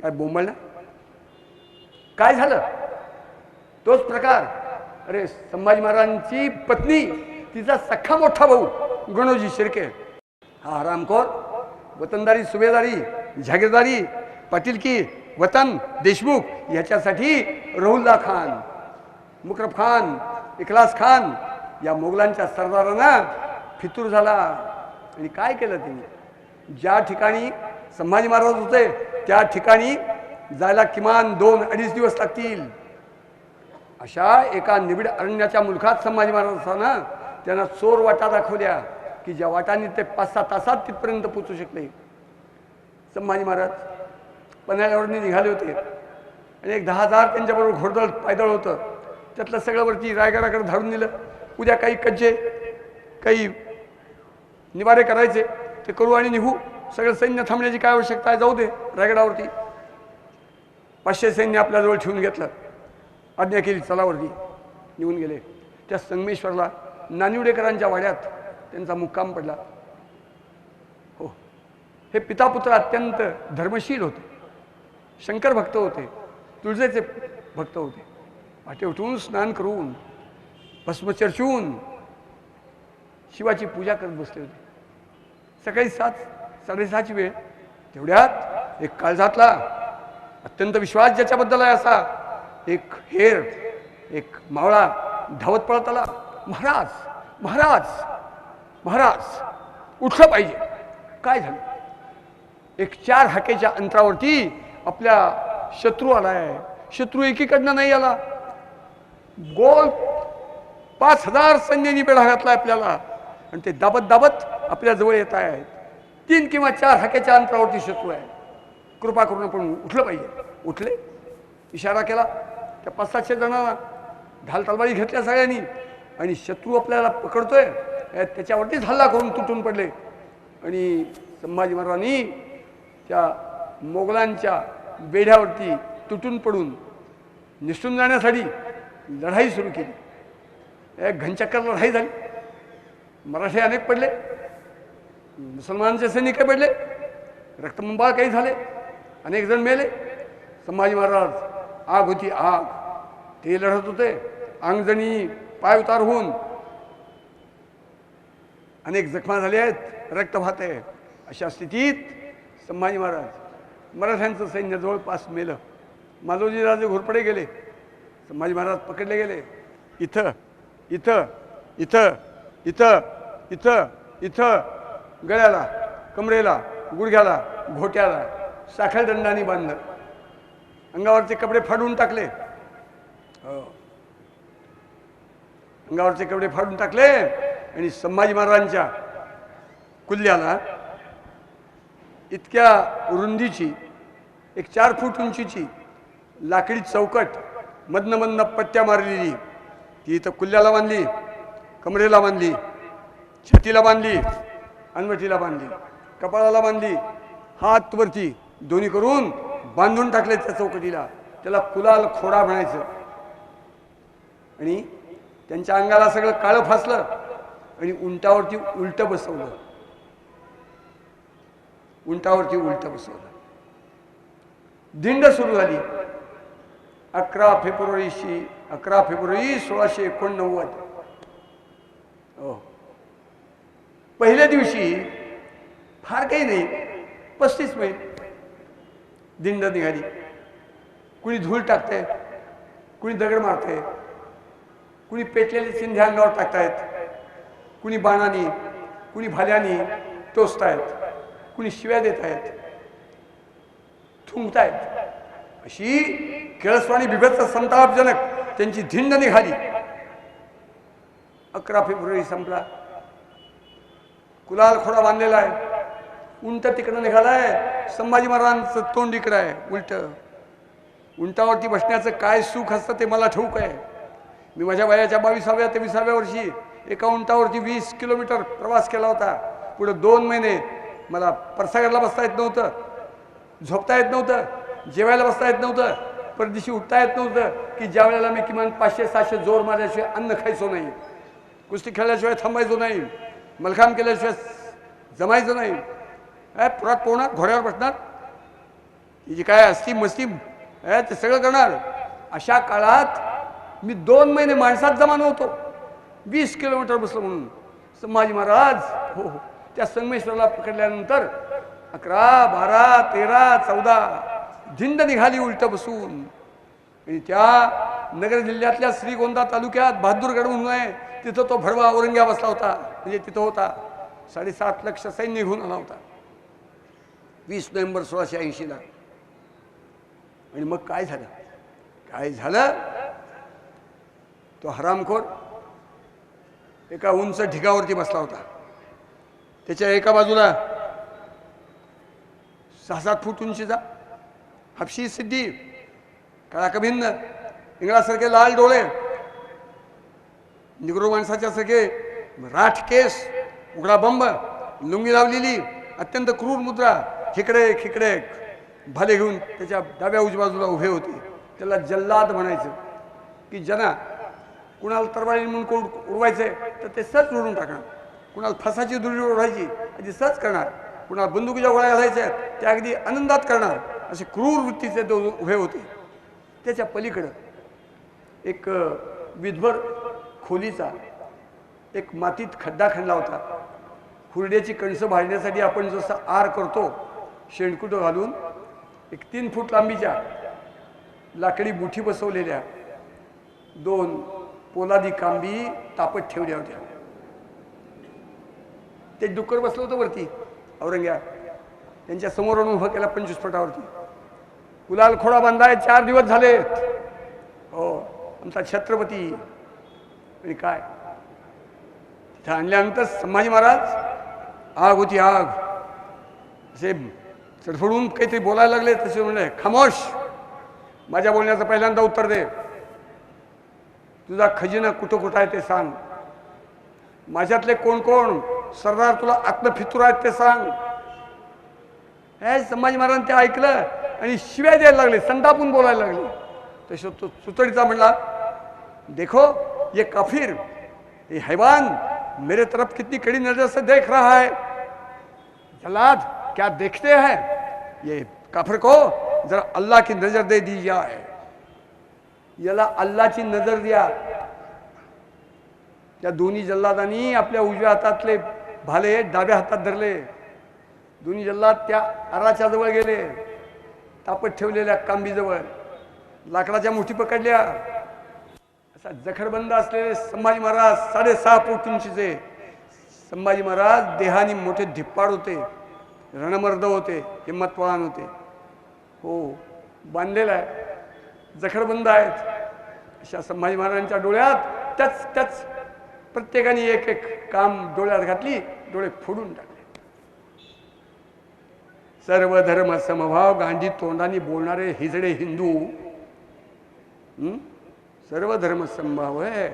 काय बोंबल ना काय झालं तोच प्रकार. अरे संभाजी महाराजांची पत्नी तिचा सख्खा मोठा भाऊ गणोजी शिर्के हा हरामखोर वतनदारी सुभेदारी जागीरदारी पाटीलकी वतन देशमुख याच्यासाठी रहुल्ला खान मुकरब खान इखलास खान या मोगलांच्या सरदारांना फितूर झाला. आणि काय केलं त्यांनी ज्या ठिकाणी संभाजी महाराज होते त्या ठिकाणी जायला किमान 2-2.5 दिवस लागतील. अशा एका निबिड अरण्याच्या मुलखात संभाजी महाराज असताना त्यांना चोर वाटा दाखवल्या की ज्या वाटांनी ते 5-6 तासात तिथपर्यंत पोचू शकले. संभाजी महाराज पन्हाळ्यावरती निघाले होते आणि एक 10,000 त्यांच्याबरोबर घोडदळ पायदळ होतं. त्यातलं सगळं वरती रायगडाकडे धाडून दिलं. उद्या काही कच्चे काही निवारे करायचे ते करू आणि निघू. सगळं सैन्य थांबण्याची काय आवश्यकता आहे, जाऊ दे रायगडावरती. 500 सैन्य आपल्याजवळ ठेवून घेतलं. आज्ञा केली चलावरती निघून गेले. त्या संगमेश्वरला नानिवडेकरांच्या वाड्यात त्यांचा मुक्काम पडला. हो हे पितापुत्र अत्यंत धर्मशील होते, शंकर भक्त होते, तुळजेचे भक्त होते. पहाटे उठून स्नान करून भस्म चर्चून शिवाची पूजा करत बसले होते. सकाळी 7-6:30ची वेळ. तेवढ्यात एक काळजातला अत्यंत विश्वास ज्याच्याबद्दल आहे असा एक हेर एक मावळा धावत पळत आला. महाराज महाराज महाराज उठलं पाहिजे. काय झालं? एक 4 हाकेच्या अंतरावरती आपल्या शत्रू आलाय. शत्रू एकीकडनं नाही आला, गोल 5,000 सैन्यांनी बेढा घातला आपल्याला आणि ते दाबत दाबत आपल्या जवळ येत आहेत. 3 किंवा 4 हाकेच्या अंतरावरती शत्रू आहे. कृपा करून आपण उठलं पाहिजे. उठले, इशारा केला. त्या 500-700 जणांना ढाल तलवारी घेतल्या सगळ्यांनी आणि शत्रू आपल्याला पकडतोय त्याच्यावरतीच हल्ला करून तुटून पडले. आणि संभाजी महाराजांनी त्या मोगलांच्या बेढ्यावरती तुटून पडून निसटून जाण्यासाठी लढाई सुरू केली. एक घनचक्कर लढाई झाली. मराठी अनेक पडले, मुसलमानांचे सैनिक पडले, रक्तबंबाळ काही झाले, अनेक जण मेले. संभाजी महाराज आग होती आग, ते लढत होते. अंगजणी पाय उतार होऊन अनेक जखमा झाल्या आहेत, रक्त वाहत आहे. अशा स्थितीत संभाजी महाराज मराठ्यांचं सैन्य जवळपास मेलं. मालोजी राजे घोरपडे गेले, संभाजी महाराज पकडले गेले. इथं इथं इथं इथं इथं इथं गळ्याला, कमरेला, गुडघ्याला, घोट्याला साखळदंडाने बांधलं. अंगावरचे कपडे फाडून टाकले. अंगावरचे कपडे फाडून टाकले आणि संभाजी महाराजांच्या कुल्ल्याला इतक्या रुंदीची एक 4 फूट उंचीची लाकडी चौकट मधनं पट्ट्या मारलेली ती इथं कुल्ल्याला बांधली, कमरेला बांधली, छातीला बांधली, अनवटीला बांधली, कपाळाला बांधली, हात वरती दोन्ही करून बांधून टाकले त्या चौकटीला. त्याला कुलाल खोडा म्हणायचं. आणि त्यांच्या अंगाला सगळं काळं फासलं आणि उंटावरती उलट बसवलं. उंटावरती उलट बसवलं. दिंड सुरू झाली. 11 फेब्रुवारी 1689. पहिल्या दिवशी फार काही नाही, 35 मैल दिंड निघाली. कुणी धूळ टाकते, कुणी दगड मारते, कुणी पेटलेले चिंध्या अंगावर टाकतायत, कुणी बाणानी, कुणी भाल्यानी टोचतायत, कुणी शिव्या देत आहेत, थुंकतायत. अशी केळसवाणी बिभत्स संतापजनक त्यांची धिंड निघाली. 11 फेब्रुवारी संपला. कुलाल खोडा बांधलेला आहे. उंट तिकडं निघालाय. संभाजी महाराजांचं तोंड इकडं आहे उलट. उंटावरती बसण्याचं काय सुख असतं ते मला ठाऊक आहे. मी माझ्या वयाच्या 22व्या ते 20व्या वर्षी एका उंटावरती 20 किलोमीटर प्रवास केला होता. पुढे 2 महिने मला परसागरला बसता येत नव्हतं, झोपता येत नव्हतं, जेवायला बसता येत नव्हतं, परदिशी उठता येत नव्हतं की ज्या वेळेला मी किमान 500-700 जोर मारल्याशिवाय अन्न खायचो नाही, कुस्ती खेळल्याशिवाय थांबायचो नाही, मलखाम केल्याशिवाय जमायचं नाही. पुरात पोहणार, घोड्यावर बसणार, तिची काय असती मस्ती ते सगळं करणार. अशा काळात मी 2 महिने माणसात जमा नव्हतो. 20 किलोमीटर बसलो म्हणून संभाजी महाराज हो हो त्या संगमेश्वरला पकडल्यानंतर 11, 12, 13, 14 झिंड निघाली उलट बसून. आणि त्या नगर जिल्ह्यातल्या श्रीगोंदा तालुक्यात बहादूरगड म्हणून आहे, तिथं तो भडवा औरंग्या बसला होता. म्हणजे तिथं होता 7.5 लाख सैन्य घेऊन आला होता 20 नोव्हेंबर 1680ला. आणि मग काय झालं? काय झालं? तो हरामखोर एका उंच ढिगावरती बसला होता. त्याच्या एका बाजूला 6-7 फूट उंचीचा हबशी सिद्धी, काळा कभिन्न, इंगळासारखे लाल डोळे, निग्रो माणसाच्या सारखे राठ केस, उघडा बंब, लुंगी लावलेली, अत्यंत क्रूर मुद्रा, खिकडे खिकडे भाले घेऊन त्याच्या डाव्या उजव्या बाजूला उभे होते. त्याला जल्लाद म्हणायचं. की ज्यांना कुणाला तरवारी म्हणून कोण उडवायचंय तर ते सहज उडवून टाकणार, कुणाला फासाची दुरी उडवायची अगदी सहज करणार, कुणाला बंदुकीच्या गोळ्या घालायच्या त्या अगदी आनंदात करणार, असे क्रूर वृत्तीचे ते उभे होते. त्याच्या पलीकडं एक विधभर खोलीचा एक मातीत खड्डा खणला होता. खुर्ड्याची कणसं भाजण्यासाठी आपण जसं आर करतो शेणकुटं घालून, एक 3 फूट लांबीच्या लाकडी बुठी बसवलेल्या 2 पोलादी कांबी तापत ठेवल्या होत्या. ते डुक्कर बसलं होतं वरती औरंग्या, त्यांच्या समोरून उभं केला 25 फुटावरती. गुलाल खोडा बांधाय 4 दिवस झाले. हो आमचा छत्रपती. आणि काय तिथं आणल्यानंतर संभाजी महाराज आग होती आग, असे चडफडून काहीतरी बोलायला लागले. तसे म्हणले खामोश, माझ्या बोलण्याचं पहिल्यांदा उत्तर दे. तुझा खजिना कुठं कुठं आहे ते सांग. माझ्यातले कोण कोण सरदार तुला आत्मफितूर आहेत ते सांग. हे संभाजी महाराजांनी ते ऐकलं आणि शिव्या द्यायला लागले, संतापून बोलायला लागले. तसं तो सुतळीचा म्हणला देखो ये काफिर, ये हैवान मेरे तरफ कितनी कड़ी नजर से देख रहा है. जल्लाद क्या देखते हैं, ये काफिर को जरा अल्लाह की नजर दे दी जाए. याला अल्लाची नजर द्या. त्या दोन्ही जल्लादांनी आपल्या उजव्या हातातले भाले डाव्या हातात धरले. दोन्ही जल्लाद त्या आराच्या जवळ गेले, तापत ठेवलेल्या कांबीजवळ लाकडाच्या मुठी पकडल्या. असा जखडबंद असलेले संभाजी महाराज 6.5 फूट उंचीचे. संभाजी महाराज देहानी मोठे धिप्पाड होते, रणमर्द होते, हिम्मतवान होते. हो बांधलेला आहे, जखडबंद आहेत. अशा संभाजी महाराजांच्या डोळ्यात त्याच प्रत्येकाने एक एक काम डोळ्यात घातली, डोळे फोडून टाकले. सर्व धर्म समभाव गांधी तोंडाने बोलणारे हिजडे हिंदू. सर्व धर्म समभाव आहे.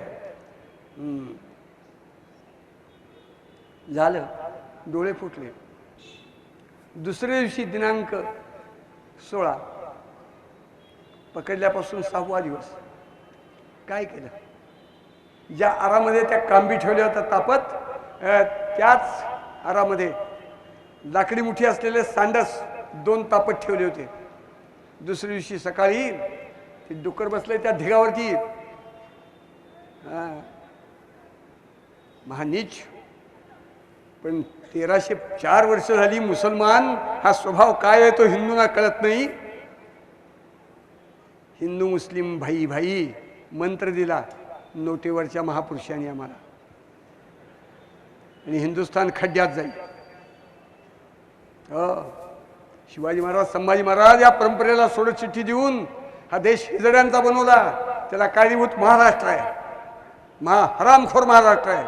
झालं, डोळे फुटले. दुसऱ्या दिवशी दिनांक 16 पकडल्यापासून 6वा दिवस काय केलं? ज्या आरामध्ये त्या कांबी ठेवल्या होत्या तापत, त्याच आरामध्ये लाकडी मुठी असलेले सांडस 2 तापत ठेवले होते. दुसऱ्या दिवशी सकाळी ते डुक्कर बसले त्या ढिगावरती. महानीच. पण 1304 वर्ष झाली मुसलमान हा स्वभाव काय आहे तो हिंदूंना कळत नाही. हिंदू मुस्लिम भाई भाई मंत्र दिला नोटेवरच्या महापुरुषांनी आम्हाला, आणि हिंदुस्थान खड्ड्यात जाईल. शिवाजी महाराज संभाजी महाराज या परंपरेला सोडत चिठ्ठी देऊन हा देश हिजड्यांचा बनवला. त्याला कारणीभूत महाराष्ट्र आहे, हरामखोर महाराष्ट्र आहे.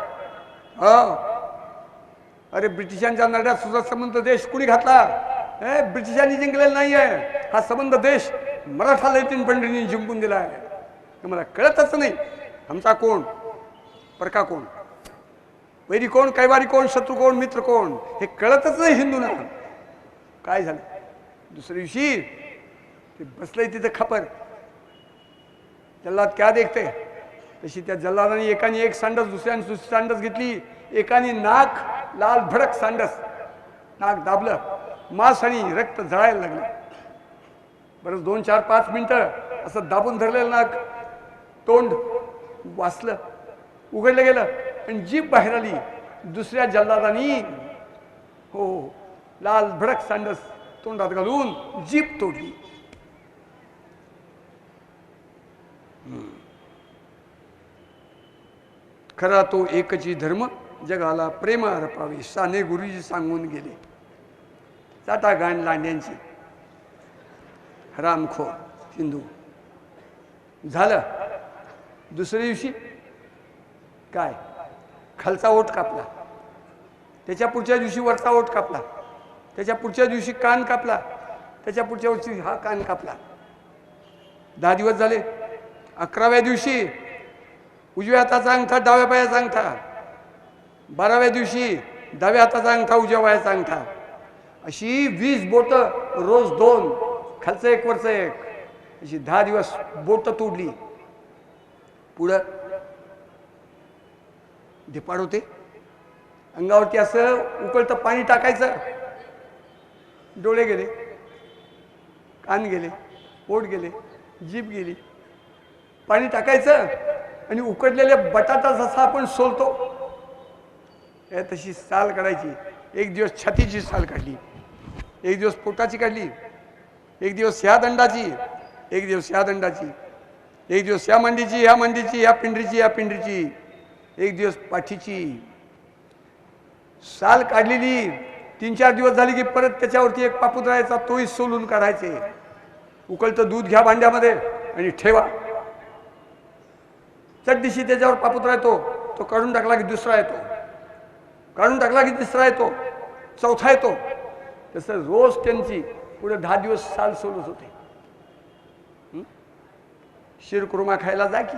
अरे ब्रिटिशांच्या नरड्यात सुद्धा संबंध देश कुणी घातला? ब्रिटिशांनी जिंकलेला नाही आहे. हा संबंध देश मराठा लैतीन पंडितांनी जिंकून दिला आहे. मला कळतच नाही आमचा कोण परका कोण, वैरी कोण, कैवारी कोण, शत्रू कोण, मित्र कोण, हे कळतच नाही हिंदूंना. काय झालं? दुसऱ्या दिवशी ते बसलंय तिथे खपर. जल्लाद क्या देखते, तशी त्या जल्लादाने एकाने एक सांडस दुसऱ्याने दुसरी सांडस घेतली. एकाने नाक लाल भडक सांडस, नाक दाबलं, मांस आणि रक्त जळायला लागलं. बरं 2, 4, 5 मिनिटं असं दाबून धरलेलं नाक, तोंड वाचलं, उघडलं गेलं आणि जीभ बाहेर आली. दुसऱ्या जल्लादानी हो लाल भडक सांडस तोंडात घालून जीभ तोडली. खरा तो एकची धर्म जगाला प्रेम अर्पावे, साने गुरुजी सांगून गेले. चाटा गाण लांड्यांची हरामखोर हिंदू. झालं. दुसऱ्या दिवशी काय, खालचा ओठ कापला, त्याच्या पुढच्या दिवशी वरचा ओठ कापला, त्याच्या पुढच्या दिवशी कान कापला, त्याच्या पुढच्या दिवशी हा कान कापला. 10 दिवस झाले. 11व्या दिवशी उजव्या हाताचा अंगठा डाव्या पायाचा अंगठा, 12व्या दिवशी डाव्या हाताचा अंगठा उजव्या पायाचा अंगठा, अशी 20 बोट, रोज 2, खालचं एक वरचं एक, अशी 10 दिवस बोट तोडली. पुढं धिपाड होते. अंगावरती असं उकळतं पाणी टाकायचं. डोळे गेले, कान गेले, पोट गेले, जीभ गेली. पाणी टाकायचं आणि उकडलेल्या बटाटा जसा आपण सोलतो तशी साल काढायची. एक दिवस छातीची साल काढली, एक दिवस पोटाची काढली, एक दिवस ह्या दंडाची, एक दिवस ह्या दंडाची, एक दिवस ह्या मांडीची, ह्या मांडीची, ह्या पिंडरीची, ह्या पिंडरीची, एक दिवस पाठीची. साल काढलेली 3-4 दिवस झाली की परत त्याच्यावरती एक पापूद राहायचा, तोही सोलून काढायचे. उकळतं दूध घ्या भांड्यामध्ये आणि ठेवा. चटदिशी त्याच्यावर पापूद राहतो, तो काढून टाकला की दुसरा येतो, काढून टाकला की तिसरा येतो, चौथा येतो. तसं रोज त्यांची पुढे 10 दिवस साल सोलत होते. शिरकुर्मा खायला जा की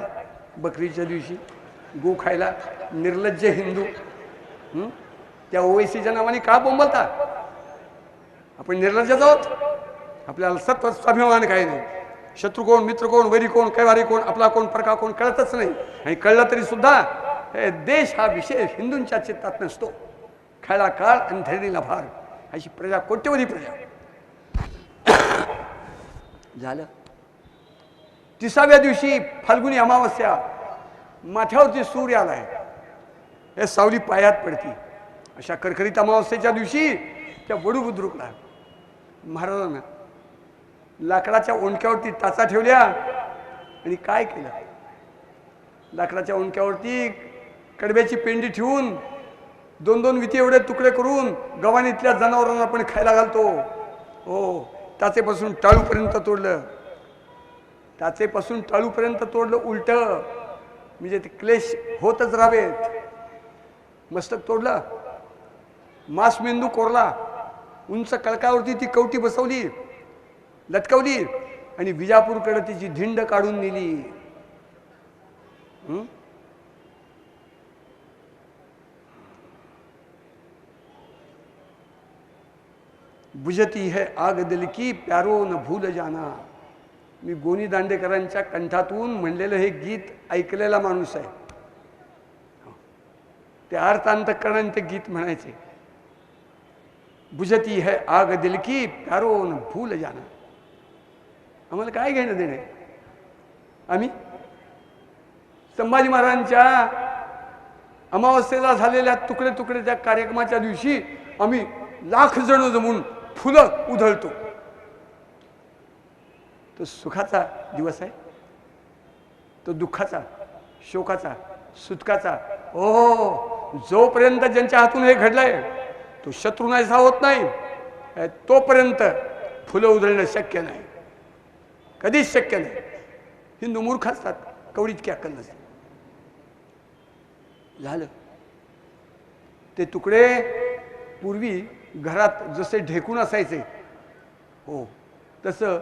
बकरीच्या दिवशी, गो खायला निर्लज्ज हिंदू. त्या ओवेसीच्या नावाने का बोंबलता? आपण निर्लज्जच आहोत. आपल्याला सत्व स्वाभिमान काही नाही. शत्रू कोण, मित्र कोण, वैरी कोण, कैवारी कोण, आपला कोण, परका कोण कळतच नाही. आणि कळलं तरी सुद्धा हे देश हा विषय हिंदूंच्या चित्तात नसतो. खायला काळ आणि धरणीला भार, अशी प्रजा, कोट्यवधी प्रजा. झालं. 30व्या दिवशी फाल्गुनी अमावस्या, माथ्यावरती सूर्य आलाय, हे सावली पायात पडती. अशा करकरीत अमावस्येच्या दिवशी त्या वडू बुद्रुकला महाराजांना लाकडाच्या ओंडक्यावरती टाचा ठेवल्या आणि काय केलं? लाकडाच्या ओंडक्यावरती कडब्याची पेंडी ठेवून 2-2 विती एवढे तुकडे करून गव्हाणीतल्या जनावरांना आपण खायला घालतो. हो, टाचेपासून टाळूपर्यंत तोडलं, टाचेपासून टाळूपर्यंत तोडलं उलट, म्हणजे ते क्लेश होतच राहावेत. मस्तक तोडलं, मांस मेंदू कोरला, उंच कळकावरती ती कवटी बसवली, लटकवली आणि विजापूरकडे तिची धिंड काढून नेली. बुझती है आग दिल की प्यारो न भूल जाना. मी गोनी दांडेकरांच्या कंठातून म्हणलेलं हे गीत ऐकलेला माणूस आहे. ते अर्थांतकरण ते गीत म्हणायचे. बुझती है आग दिल की प्यारो न भूल जाना. आम्हाला काय घेणं देणं? आम्ही संभाजी महाराजांच्या अमावस्येला झालेल्या तुकडे तुकडे त्या कार्यक्रमाच्या दिवशी आम्ही लाख जण जमून फुलं उधळतो. तो सुखाचा दिवस आहे, तो दुःखाचा, शोकाचा, सुटकाचा. ओ, जोपर्यंत ज्यांच्या हातून हे घडलंय तो शत्रू नाहीसा होत नाही, तोपर्यंत फुलं उधळणं शक्य नाही, कधीच शक्य नाही. हिंदू मूर्ख असतात, कवडीत की अक्कल नसते. झालं. ते तुकडे पूर्वी घरात जसे ढेकून असायचे, हो तसं